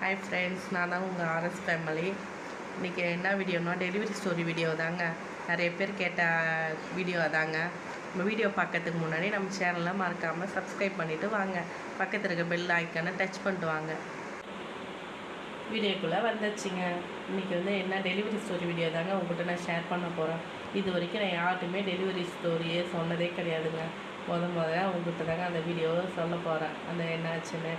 Hi friends, நான் தான் உங்கள் ஆர்எஸ் ஃபேமிலி. இன்றைக்கி என்ன வீடியோனா டெலிவரி ஸ்டோரி வீடியோ தாங்க. நிறைய பேர் கேட்ட வீடியோ தாங்க. நம்ம வீடியோ பார்க்கறதுக்கு முன்னாடி நம்ம சேனலை மறக்காமல் சப்ஸ்கிரைப் பண்ணிவிட்டு வாங்க. பக்கத்தில் இருக்க பெல் ஐக்கானை டச் பண்ணிட்டு வாங்க. வீடியோக்குள்ளே வந்துச்சுங்க. இன்றைக்கி என்ன டெலிவரி ஸ்டோரி வீடியோ தாங்க உங்கள்கிட்ட நான் ஷேர் பண்ண போகிறேன். இது வரைக்கும் நான் யார்ட்டுமே டெலிவரி ஸ்டோரியே சொன்னதே கிடையாதுங்க. முதல்ல உங்கள்கிட்ட தாங்க அந்த வீடியோவை சொல்ல போகிறேன். அந்த என்னாச்சுன்னு.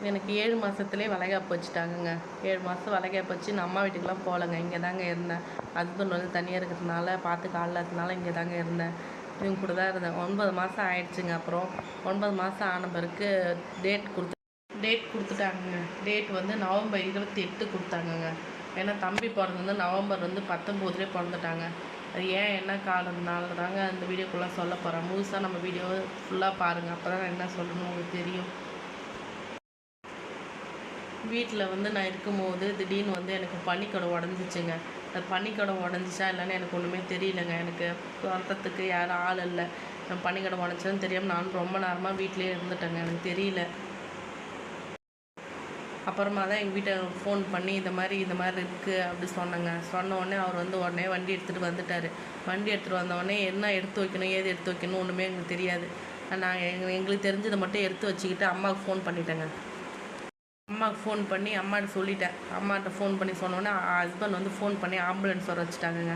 எனக்கு 7 மாதத்துலேயே வளைகாப்பு வச்சுட்டாங்கங்க. 7 மாதம் வளைகாப்பு வச்சு நான் அம்மா வீட்டுக்கெலாம் போகலைங்க. இங்கே தாங்க இருந்தேன். ஹஸ்பண்ட் தனியாக இருக்கிறதுனால பார்த்துக்க ஆள் இல்லாததுனால இங்கே தாங்க இருந்தேன். இவங்க கூட தான் இருந்தேன். 9 மாதம் ஆயிடுச்சுங்க. அப்புறம் 9 மாதம் ஆன பிறகு டேட் கொடுத்துட்டாங்கங்க. டேட் நவம்பர் 28 கொடுத்தாங்கங்க. ஏன்னா தம்பி பிறந்தது நவம்பர் 19 பிறந்துட்டாங்க. அது ஏன் என்ன காரணம்னால தாங்க அந்த வீடியோக்குள்ளே சொல்ல போகிறேன். முழுசாக நம்ம வீடியோவை ஃபுல்லாக பாருங்கள். அப்போ தான் என்ன சொல்லணும் உங்களுக்கு தெரியும். வீட்டில் நான் இருக்கும்போது திடீர்னு எனக்கு பனிக்கடை உடஞ்சிச்சுங்க. அது பனிக்கடை உடஞ்சிச்சா இல்லைன்னு எனக்கு ஒன்றுமே தெரியலைங்க. எனக்கு சொல்கிறதுக்கு யாரும் ஆள் இல்லை. பனிக்கடை உடஞ்சின்னு தெரியாமல் நானும் ரொம்ப நேரமாக வீட்டிலே இருந்துட்டேங்க. எனக்கு தெரியல. அப்புறமா தான் எங்கள் வீட்டை ஃபோன் பண்ணி இந்த மாதிரி இருக்குது அப்படி சொன்னாங்க. சொன்ன உடனே அவர் உடனே வண்டி எடுத்துகிட்டு வந்துட்டார். வண்டி எடுத்துகிட்டு வந்தோடனே என்ன எடுத்து வைக்கணும் ஏது எடுத்து வைக்கணும் ஒன்றுமே எங்களுக்கு தெரியாது. நாங்கள் எங்களுக்கு தெரிஞ்சதை மட்டும் எடுத்து வச்சுக்கிட்டு அம்மாவுக்கு ஃபோன் பண்ணிட்டேங்க. அம்மாவுக்கு ஃபோன் பண்ணி அம்மாட்ட சொல்லிட்டேன். அம்மாட்ட ஃபோன் பண்ணி சொன்னோன்னே ஹஸ்பண்ட் ஃபோன் பண்ணி ஆம்புலன்ஸ் வர வச்சுட்டாங்கங்க.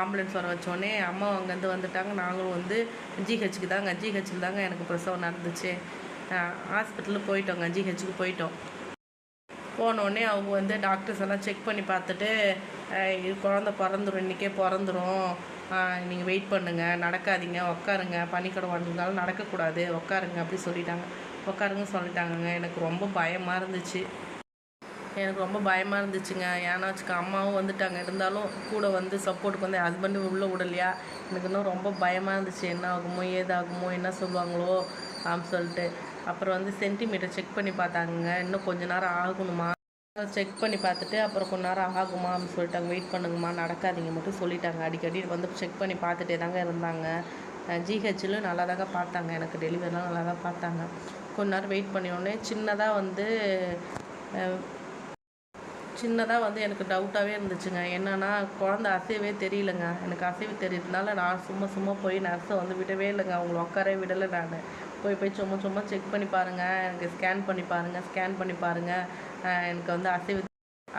ஆம்புலன்ஸ் வர வச்சோடனே அம்மா அங்கேருந்து வந்துட்டாங்க. நாங்களும் ஜிஹெச்சுக்கு தாங்க எனக்கு பிரசவம் நடந்துச்சு. ஹாஸ்பிட்டலுக்கு போயிட்டோங்க. ஜிஹெச்சுக்கு போயிட்டோம். போனோடனே அவங்க டாக்டர்ஸ் எல்லாம் செக் பண்ணி பார்த்துட்டு இது குழந்த பிறந்துடும், இன்றைக்கே பிறந்துடும், நீங்கள் வெயிட் பண்ணுங்கள், நடக்காதீங்க, உட்காருங்க, பனிக்கடை வந்ததுனால நடக்கக்கூடாது, உட்காருங்க அப்படி சொல்லிட்டாங்கங்க. எனக்கு ரொம்ப பயமாக இருந்துச்சுங்க. ஏன்னா அம்மாவும் வந்துட்டாங்க. இருந்தாலும் கூட சப்போர்ட்டுக்கு ஹஸ்பண்டு உள்ளே விடலையா. எனக்கு இன்னும் ரொம்ப பயமாக இருந்துச்சு. என்ன ஆகுமோ ஏதாகுமோ என்ன சொல்லுவாங்களோ அப்படின்னு சொல்லிட்டு. அப்புறம் சென்டிமீட்டர் செக் பண்ணி பார்த்தாங்க. இன்னும் கொஞ்ச நேரம் ஆகணுமா, செக் பண்ணி பார்த்துட்டு அப்புறம் கொஞ்ச நேரம் ஆகுமா அப்படின்னு சொல்லிட்டாங்க. வெயிட் பண்ணுங்கம்மா, நடக்காதீங்க மட்டும் சொல்லிட்டாங்க. அடிக்கடி செக் பண்ணி பார்த்துட்டே தாங்க இருந்தாங்க. ஜிஹெச்சில் நல்லா தாங்க பார்த்தாங்க. எனக்கு டெலிவரிலாம் நல்லா தான் பார்த்தாங்க. கொஞ்ச நேரம் வெயிட் பண்ணியோடனே சின்னதாக எனக்கு டவுட்டாகவே இருந்துச்சுங்க. என்னென்னா குழந்த அசைவே தெரியலங்க. எனக்கு அசைவு தெரியறதுனால நான் சும்மா போய் நர்ஸை விடவே இல்லைங்க. அவங்கள உட்காரவே விடலை. நான் போய் சும்மா செக் பண்ணி பாருங்கள், எனக்கு ஸ்கேன் பண்ணி பாருங்கள், எனக்கு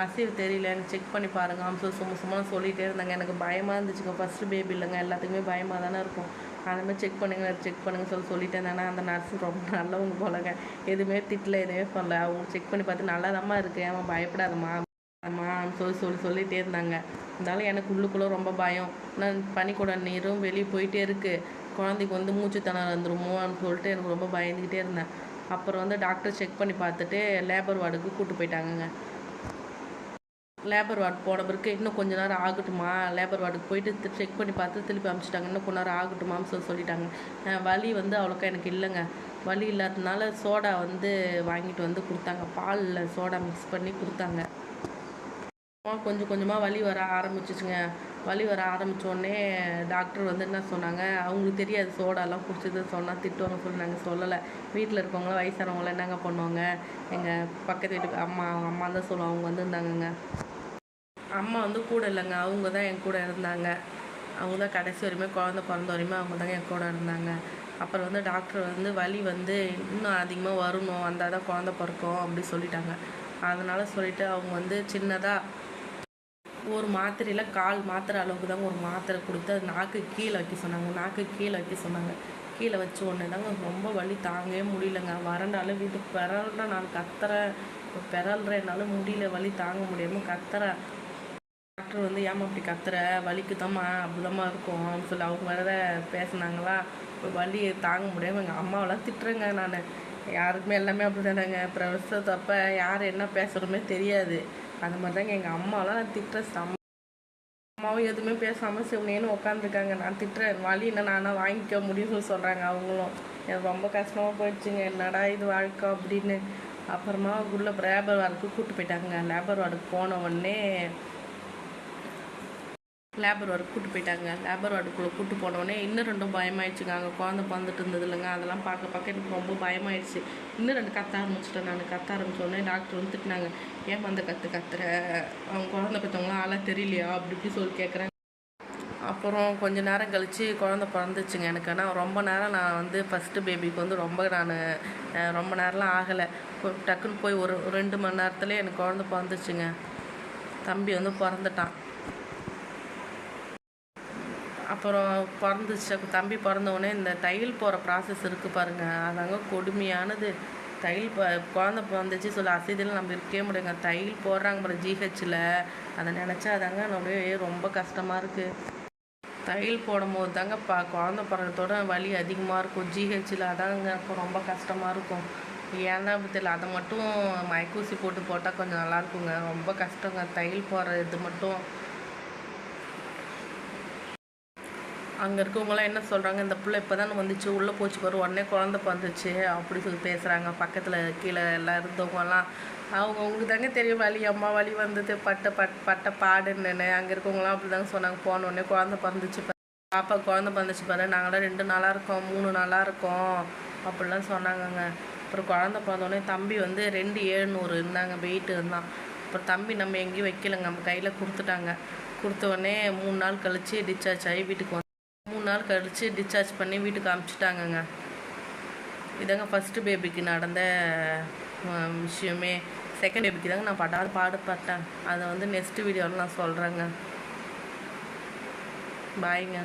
அசைவு தெரியல, எனக்கு செக் பண்ணி பாருங்கள் அப்படின்னு சும்மா சொல்லிகிட்டே இருந்தாங்க. எனக்கு பயமாக இருந்துச்சுங்க. ஃபஸ்ட்டு பேபி இல்லைங்க, எல்லாத்துக்குமே பயமாக தானே இருக்கும். அந்த மாதிரி செக் பண்ணுங்க சொல்லிட்டே இருந்தாங்க. அந்த நர்ஸு ரொம்ப நல்லவங்க போலங்க. எதுவுமே திட்டல, எதுவுமே சொல்லலை. அவங்க செக் பண்ணி பார்த்து நல்லாதாம்மா இருக்குது, ஏன் பயப்படாதம்மா சொல்லிகிட்டே இருந்தாங்க. இருந்தாலும் எனக்கு உள்ளுக்குள்ளே ரொம்ப பயம். ஆனால் பனிக்கூட நீரும் வெளியே போயிட்டே இருக்குது. குழந்தைக்கு மூச்சு திணறல் வந்துருமோன்னு சொல்லிட்டு எனக்கு ரொம்ப பயந்துக்கிட்டே இருந்தேன். அப்புறம் டாக்டர் செக் பண்ணி பார்த்துட்டு லேபர் வார்டுக்கு கூப்பிட்டு போயிட்டாங்கங்க. லேபர் வார்டு போன பிறகு இன்னும் கொஞ்சம் நேரம் ஆகட்டுமா, லேபர் வார்டுக்கு போயிட்டு செக் பண்ணி பார்த்து திருப்பி அனுப்பிச்சிட்டாங்க. இன்னும் கொஞ்ச நேரம் ஆகட்டுமான்னு சொல்லிட்டாங்க. வலி அவ்வளோக்கா எனக்கு இல்லைங்க. வலி இல்லாததுனால சோடா வாங்கிட்டு கொடுத்தாங்க. பாலில் சோடா மிக்ஸ் பண்ணி கொடுத்தாங்க. கொஞ்சம் கொஞ்சமாக வலி வர ஆரம்பிச்சிச்சுங்க. வலி வர ஆரம்பித்தோடனே டாக்டர் என்ன சொன்னாங்க, அவங்களுக்கு தெரியாது சோடாலாம் குடிச்சது சொன்னால் திட்டுவாங்க சொல்லி நாங்கள் சொல்லலை. வீட்டில் இருக்கவங்கள வயசானவங்களாம் என்னங்க பண்ணுவாங்க, எங்கள் பக்கத்து வீட்டுக்கு அம்மா தான் சொல்லுவாங்க. அவங்க வந்திருந்தாங்கங்க. அம்மா கூட இல்லைங்க, அவங்க தான் என் கூட இருந்தாங்க. அவங்க தான் கடைசி வரையுமே குழந்த பிறந்த வரையுமே அவங்க தாங்க என் கூட இருந்தாங்க. அப்புறம் டாக்டர் வலி இன்னும் அதிகமாக வரணும், வந்தால் தான் குழந்த பிறக்கும் அப்படி சொல்லிட்டாங்க. அதனால் சொல்லிவிட்டு அவங்க சின்னதாக ஒரு மாத்திரையில் 1/4 மாத்திரை அளவுக்கு தாங்க ஒரு மாத்திரை கொடுத்து அது நாக்கு கீழே வைக்க சொன்னாங்க. கீழே வச்ச உடனே தாங்க ரொம்ப வலி தாங்கவே முடியலங்க. வறண்டாலும் வீட்டுக்கு பிறல்றேன், நான் கத்துறேன், என்னால் முடியல, வலி தாங்க முடியாமல் கத்துறேன். டாக்டர் ஏமா அப்படி கத்துற, வலிக்கு தாம்மா அப்படிதாம்மா இருக்கும் அப்படின்னு சொல்லி அவங்க வேற பேசினாங்களா. வலி தாங்க முடியாமல் எங்கள் அம்மாவெல்லாம் திட்டுறேங்க. நான் யாருக்குமே எல்லாமே அப்படி தானேங்க. பிரசவத்தப்போ யார் என்ன பேசுகிறோமே தெரியாது. அந்த மாதிரி தாங்க எங்கள் அம்மாவெலாம் நான் திட்டுறேன். அம்மாவும் எதுவுமே பேசாமல் சிவனேன்னு உட்காந்துருக்காங்க. நான் திட்டுறேன், வலி என்ன நானாக வாங்கிக்க முடியும்னு சொல்கிறாங்க அவங்களும். எனக்கு ரொம்ப கஷ்டமாக போயிடுச்சுங்க. என்னடா இது வாழ்க்கை அப்படின்னு. அப்புறமா உள்ள லேபர் வார்டுக்கு கூப்பிட்டு போயிட்டாங்க. லேபர் வார்டுக்கு போன உடனே லேபர் வார்டு கூட்டு போயிட்டாங்க. லேபர் வார்டுக்குள்ளே கூட்டு போனோடனே இன்னும் ரெண்டும் பயமாயிடுச்சுங்க. அங்கே குழந்தை பிறந்துட்டு இருந்தது இல்லைங்க, அதெல்லாம் பார்க்க எனக்கு ரொம்ப பயமாயிடுச்சு. இன்னும் ரெண்டு கத்த ஆரம்பிச்சிட்டேன். நான் கத்த ஆரம்பிச்சோடனே டாக்டர் வந்து திட்டினாங்க, ஏன் அந்த கத்துற, அவங்க குழந்தை பெற்றவங்களாம் ஆளாக தெரியலையா அப்படி இப்படி சொல்லி கேட்குறேன். அப்புறம் கொஞ்ச நேரம் கழித்து குழந்த பிறந்துச்சுங்க எனக்கு. ஆனால் ரொம்ப நேரம் நான் வந்து ஃபஸ்ட்டு பேபிக்கு வந்து ரொம்ப நேரம்லாம் ஆகலை. டக்குன்னு போய் ஒரு 2 மணி நேரத்துலேயே எனக்கு குழந்த பிறந்துச்சுங்க. தம்பி வந்து பிறந்துட்டான். அப்புறம் தம்பி பிறந்தவுடனே இந்த தையல் போகிற ப்ராசஸ் இருக்குது பாருங்கள், அதாங்க கொடுமையானது. குழந்த பிறந்துச்சு சொல்லி அசதியில் நம்ம இருக்கவே முடியுங்க. தையல் போடுறாங்க பாருங்க ஜிஹெச்சில், அதை நினச்சா அதாங்க நம்மளே ரொம்ப கஷ்டமாக இருக்குது. தையல் போடும்போது தாங்க குழந்த பிறந்ததோட வலி அதிகமாக இருக்கும் ஜிஹெச்சில், அதாங்க அப்போ ரொம்ப கஷ்டமாக இருக்கும். ஏன்னா தெரியல, அதை மட்டும் மயக்கூசி போட்டால் கொஞ்சம் நல்லாயிருக்குங்க. ரொம்ப கஷ்டங்க தையல் போடுற இது மட்டும். அங்கே இருக்கவங்களாம் என்ன சொல்கிறாங்க, இந்த பிள்ளை இப்போ தானே வந்துச்சு, உள்ளே போச்சு பாரு, உடனே குழந்த பிறந்துச்சு அப்படி சொல்லி பேசுகிறாங்க. பக்கத்தில் கீழே எல்லாம் இருந்தவங்கலாம் அவங்களுக்கு தாங்க தெரியும் வலி, அம்மா வலி வந்தது பட்ட பாடுன்னு. அங்கே இருக்கவங்களாம் அப்படி தாங்க சொன்னாங்க. போனோடனே குழந்த பிறந்துச்சு பாப்பா, குழந்த பிறந்துச்சு பாரு, நாங்களாம் 2 நாளாக இருக்கோம் 3 நாளாக இருக்கோம் அப்படிலாம் சொன்னாங்கங்க. அப்புறம் குழந்த பிறந்தோடனே தம்பி வந்து 2,700 இருந்தாங்க, வெயிட் இருந்தான். அப்புறம் தம்பி நம்ம எங்கேயும் வைக்கலைங்க, நம்ம கையில் கொடுத்துட்டாங்க. கொடுத்தோடனே 3 நாள் கழித்து டிஸ்சார்ஜ் ஆகி வீட்டுக்கு 3 நாள் கழித்து டிஸ்சார்ஜ் பண்ணி வீட்டுக்கு அனுப்பிச்சிட்டாங்கங்க. இதாங்க ஃபஸ்ட்டு பேபிக்கு நடந்த விஷயமே. செகண்ட் பேபிக்கு தாங்க நான் பாடுபட்டேன். அதை வந்து நெக்ஸ்ட் வீடியோவில் நான் சொல்கிறேங்க. பாய்ங்க.